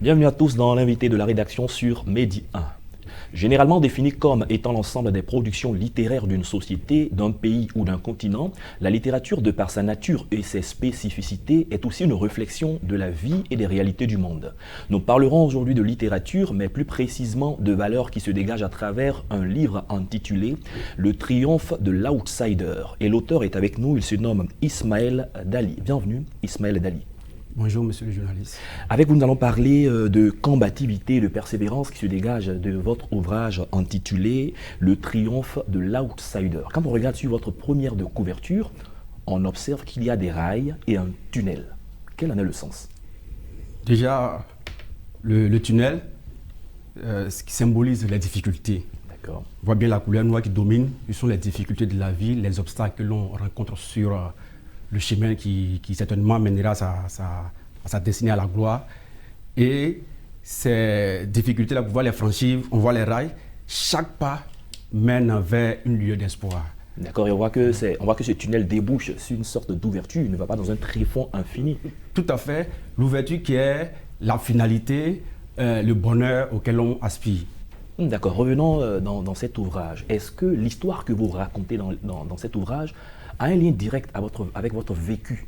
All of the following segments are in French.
Bienvenue à tous dans l'invité de la rédaction sur Medi 1. Généralement définie comme étant l'ensemble des productions littéraires d'une société, d'un pays ou d'un continent, la littérature, de par sa nature et ses spécificités, est aussi une réflexion de la vie et des réalités du monde. Nous parlerons aujourd'hui de littérature, mais plus précisément de valeurs qui se dégagent à travers un livre intitulé « Le triomphe de l'outsider ». Et l'auteur est avec nous, il se nomme Ismaël Dali. Bienvenue, Ismaël Dali. Bonjour, monsieur le journaliste. Avec vous, nous allons parler de combativité et de persévérance qui se dégage de votre ouvrage intitulé « Le triomphe de l'outsider ». Quand on regarde sur votre première de couverture, on observe qu'il y a des rails et un tunnel. Quel en est le sens? Déjà, le tunnel, ce qui symbolise les difficultés. D'accord. On voit bien la couleur noire qui domine, ce sont les difficultés de la vie, les obstacles que l'on rencontre sur le chemin qui certainement mènera à sa destinée à la gloire. Et ces difficultés-là, pour pouvoir les franchir, on voit les rails. Chaque pas mène vers une lueur d'espoir. D'accord, et on voit que ce tunnel débouche sur une sorte d'ouverture, il ne va pas dans un tréfonds infini. Tout à fait. L'ouverture qui est la finalité, le bonheur auquel on aspire. D'accord, revenons dans cet ouvrage. Est-ce que l'histoire que vous racontez dans cet ouvrage a un lien direct avec votre vécu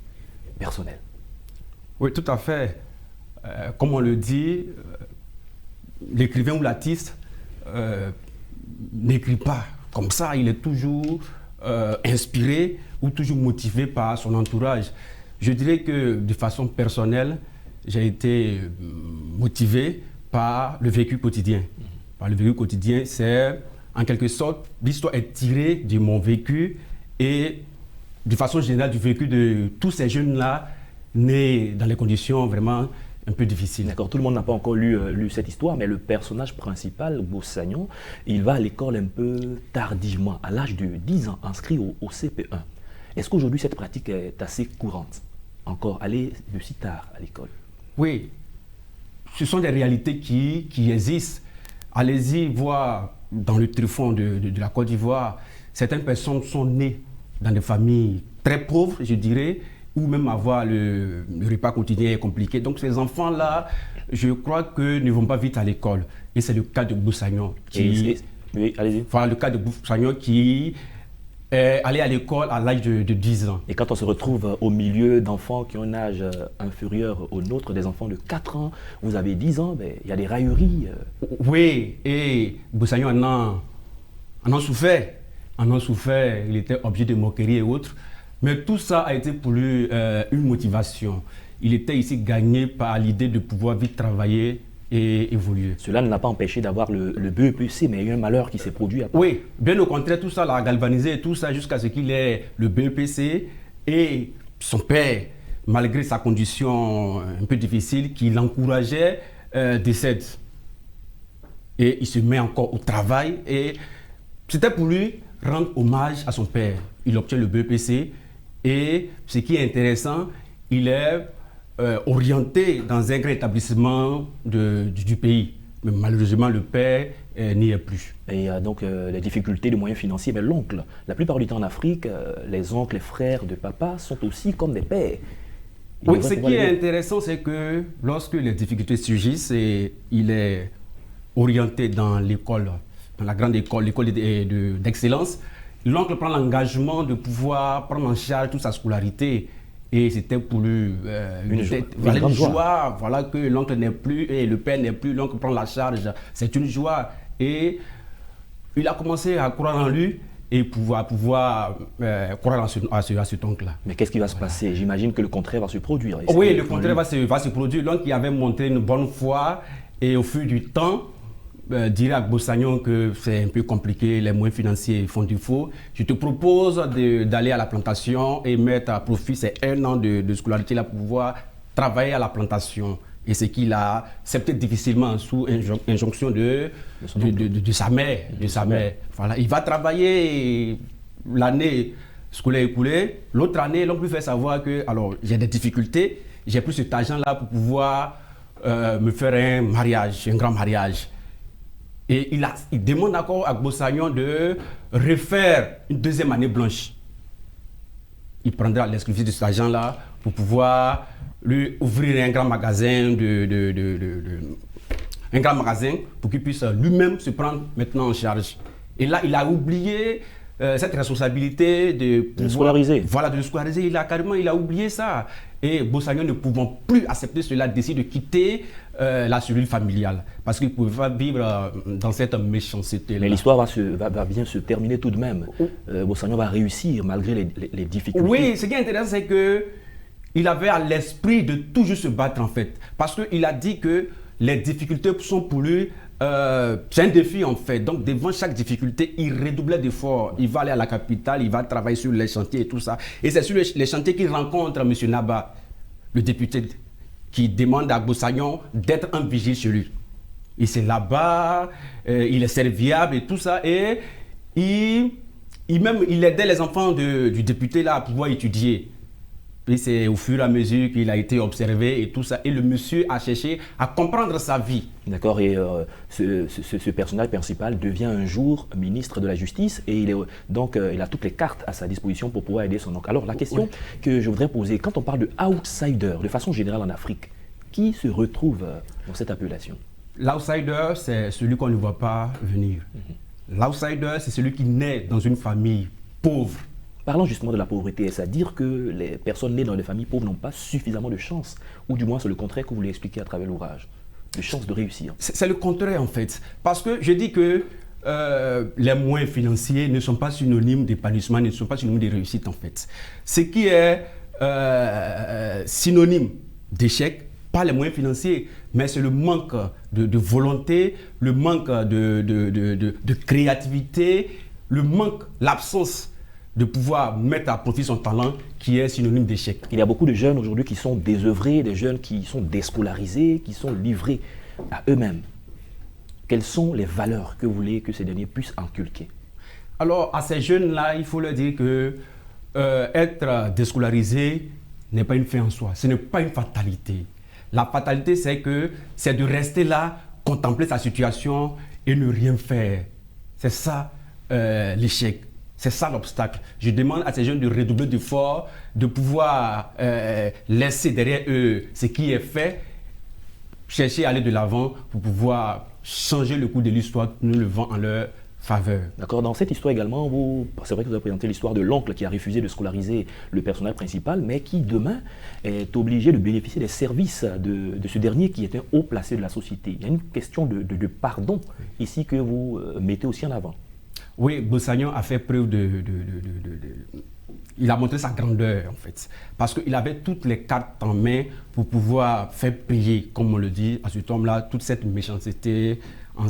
personnel? Oui, tout à fait. Comme on le dit, l'écrivain ou l'artiste n'écrit pas comme ça. Il est toujours inspiré ou toujours motivé par son entourage. Je dirais que de façon personnelle, j'ai été motivé par le vécu quotidien. Par le vécu quotidien, c'est en quelque sorte, l'histoire est tirée de mon vécu et de façon générale du vécu de tous ces jeunes-là nés dans les conditions vraiment un peu difficiles. D'accord, tout le monde n'a pas encore lu cette histoire, mais le personnage principal, Boussagnon, il va à l'école un peu tardivement, à l'âge de 10 ans, inscrit au CP1. Est-ce qu'aujourd'hui cette pratique est assez courante? Encore, aller de si tard à l'école? Oui, ce sont des réalités qui existent. Allez-y voir dans le tréfonds de la Côte d'Ivoire, certaines personnes sont nées dans des familles très pauvres, je dirais, ou même avoir le repas quotidien est compliqué. Donc ces enfants-là, je crois que ne vont pas vite à l'école. Et c'est le cas de Boussagnon. Oui, allez-y. Voilà le cas de Boussagnon qui est allé à l'école à l'âge de 10 ans. Et quand on se retrouve au milieu d'enfants qui ont un âge inférieur au nôtre, des enfants de 4 ans, vous avez 10 ans, ben, il y a des railleries. Oui, et Boussagnon en a souffert. Il était objet de moqueries et autres. Mais tout ça a été pour lui une motivation. Il était ici gagné par l'idée de pouvoir vite travailler et évoluer. Cela ne l'a pas empêché d'avoir le BEPC, mais il y a eu un malheur qui s'est produit après. Oui, bien au contraire, tout ça l'a galvanisé, tout ça jusqu'à ce qu'il ait le BEPC. Et son père, malgré sa condition un peu difficile, qui l'encourageait, décède. Et il se met encore au travail. Et c'était pour lui rendre hommage à son père. Il obtient le BEPC et ce qui est intéressant, il est orienté dans un grand établissement du pays. Mais malheureusement, le père n'y est plus. Et il y a donc les difficultés de moyens financiers. Mais l'oncle, la plupart du temps en Afrique, les oncles, les frères de papa sont aussi comme des pères. Oui, ce qui est intéressant, c'est que lorsque les difficultés surgissent, il est orienté dans l'école, dans la grande école, l'école d'excellence. L'oncle prend l'engagement de pouvoir prendre en charge toute sa scolarité. Et c'était pour lui une joie. Voilà que l'oncle n'est plus et le père n'est plus, l'oncle prend la charge. C'est une joie. Et il a commencé à croire en lui et pouvoir croire à cet oncle-là. Mais qu'est-ce qui va se passer? J'imagine que le contraire va se produire. Oui, le contraire va se produire. L'oncle qui avait montré une bonne foi et au fil du temps, dirait à Boussagnon que c'est un peu compliqué, les moyens financiers font défaut. Je te propose d'aller à la plantation et mettre à profit ces 1 an de scolarité là pour pouvoir travailler à la plantation. Et c'est qu'il a accepté difficilement sous injonction de sa mère. Voilà. Il va travailler l'année scolaire écoulée. L'autre année, l'on peut faire savoir que alors j'ai des difficultés, j'ai plus cet argent là pour pouvoir me faire un grand mariage. Et il demande encore à Boussagnon de refaire une 2e année blanche. Il prendra l'exclusivité de cet argent-là pour pouvoir lui ouvrir un grand magasin un grand magasin pour qu'il puisse lui-même se prendre maintenant en charge. Et là, il a oublié cette responsabilité de scolariser. Voilà, de le scolariser. Il a oublié ça. Et Bossagnon, ne pouvant plus accepter cela, décide de quitter la cellule familiale parce qu'il ne pouvait pas vivre dans cette méchanceté. Mais l'histoire va bien se terminer tout de même. Bossagnon va réussir malgré les difficultés. Oui, ce qui est intéressant, c'est qu'il avait à l'esprit de toujours se battre en fait. Parce qu'il a dit que les difficultés sont pour lui, c'est un défi en fait. Donc devant chaque difficulté, il redoublait d'efforts. Il va aller à la capitale, il va travailler sur les chantiers et tout ça. Et c'est sur les chantiers qu'il rencontre M. Naba, le député, qui demande à Bossagnon d'être un vigile chez lui. Et c'est là-bas, il est serviable et tout ça. Et il aidait les enfants du député là à pouvoir étudier. Et c'est au fur et à mesure qu'il a été observé et tout ça. Et le monsieur a cherché à comprendre sa vie. D'accord, et ce personnage principal devient un jour ministre de la Justice et il a toutes les cartes à sa disposition pour pouvoir aider son oncle. Alors la question que je voudrais poser, quand on parle de outsider, de façon générale en Afrique, qui se retrouve dans cette appellation? L'outsider, c'est celui qu'on ne voit pas venir. L'outsider, c'est celui qui naît dans une famille pauvre. Parlons justement de la pauvreté, c'est-à-dire que les personnes nées dans des familles pauvres n'ont pas suffisamment de chance, ou du moins c'est le contraire que vous voulez expliquer à travers l'ouvrage, de chance de réussir. C'est le contraire en fait, parce que je dis que les moyens financiers ne sont pas synonymes d'épanouissement, ne sont pas synonymes de réussite en fait. Ce qui est synonyme d'échec, pas les moyens financiers, mais c'est le manque de volonté, le manque de créativité, le manque, l'absence de pouvoir mettre à profit son talent qui est synonyme d'échec. Il y a beaucoup de jeunes aujourd'hui qui sont désœuvrés, des jeunes qui sont déscolarisés, qui sont livrés à eux-mêmes. Quelles sont les valeurs que vous voulez que ces derniers puissent inculquer? Alors, à ces jeunes-là, il faut leur dire que être déscolarisé n'est pas une fin en soi, ce n'est pas une fatalité. La fatalité, c'est de rester là, contempler sa situation et ne rien faire. C'est ça l'échec. C'est ça l'obstacle. Je demande à ces jeunes de redoubler d'efforts, de pouvoir laisser derrière eux ce qui est fait, chercher à aller de l'avant pour pouvoir changer le cours de l'histoire, nous le vend en leur faveur. D'accord. Dans cette histoire également, c'est vrai que vous avez présenté l'histoire de l'oncle qui a refusé de scolariser le personnage principal, mais qui demain est obligé de bénéficier des services de ce dernier qui est un haut placé de la société. Il y a une question de pardon ici que vous mettez aussi en avant. Oui, Bossagnon a fait preuve il a montré sa grandeur en fait, parce qu'il avait toutes les cartes en main pour pouvoir faire payer, comme on le dit, à cet homme-là, toute cette méchanceté à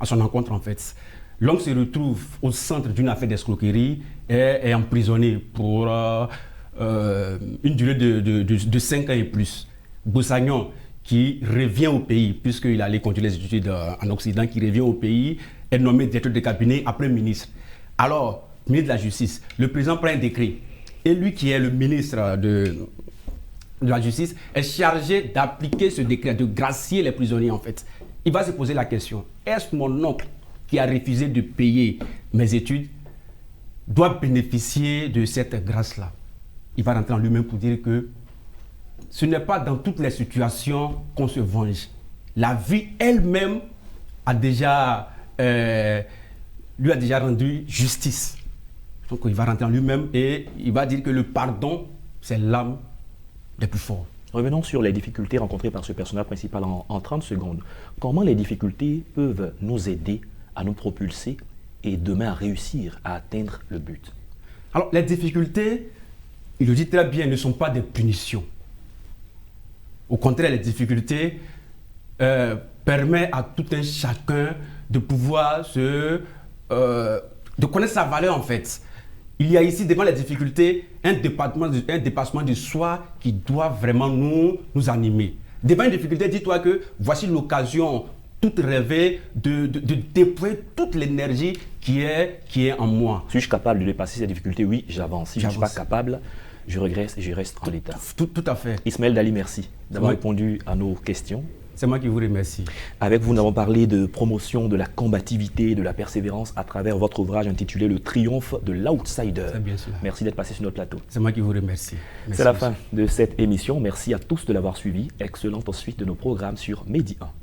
son encontre en fait. L'homme se retrouve au centre d'une affaire d'escroquerie et est emprisonné pour une durée de 5 ans et plus. Bossagnon, qui revient au pays, puisqu'il allait continuer les études en Occident, qui revient au pays, est nommé directeur de cabinet après ministre. Alors, ministre de la Justice, le président prend un décret. Et lui qui est le ministre de la Justice est chargé d'appliquer ce décret, de gracier les prisonniers en fait. Il va se poser la question, est-ce mon oncle qui a refusé de payer mes études doit bénéficier de cette grâce-là? Il va rentrer en lui-même pour dire que ce n'est pas dans toutes les situations qu'on se venge. La vie elle-même a déjà lui a déjà rendu justice. Donc il va rentrer en lui-même et il va dire que le pardon, c'est l'âme des plus forts. Revenons sur les difficultés rencontrées par ce personnage principal en 30 secondes. Comment les difficultés peuvent nous aider à nous propulser et demain à réussir à atteindre le but? Alors les difficultés, il le dit très bien, ne sont pas des punitions. Au contraire, les difficultés permettent à tout un chacun de pouvoir de connaître sa valeur en fait. Il y a ici devant les difficultés un dépassement de soi qui doit vraiment nous animer. Devant une difficulté, dis-toi que voici l'occasion toute rêvée de déployer toute l'énergie qui est en moi. Suis-je capable de dépasser ces difficultés? Oui, j'avance. Si je ne suis pas capable, je regrette et je reste en l'état. Tout à fait. Ismaël Dali, merci d'avoir répondu à nos questions. C'est moi qui vous remercie. Avec vous, nous avons parlé de promotion de la combativité et de la persévérance à travers votre ouvrage intitulé Le triomphe de l'outsider. C'est bien cela. Merci d'être passé sur notre plateau. C'est moi qui vous remercie. C'est la fin de cette émission. Merci à tous de l'avoir suivi. Excellente suite de nos programmes sur Medi 1.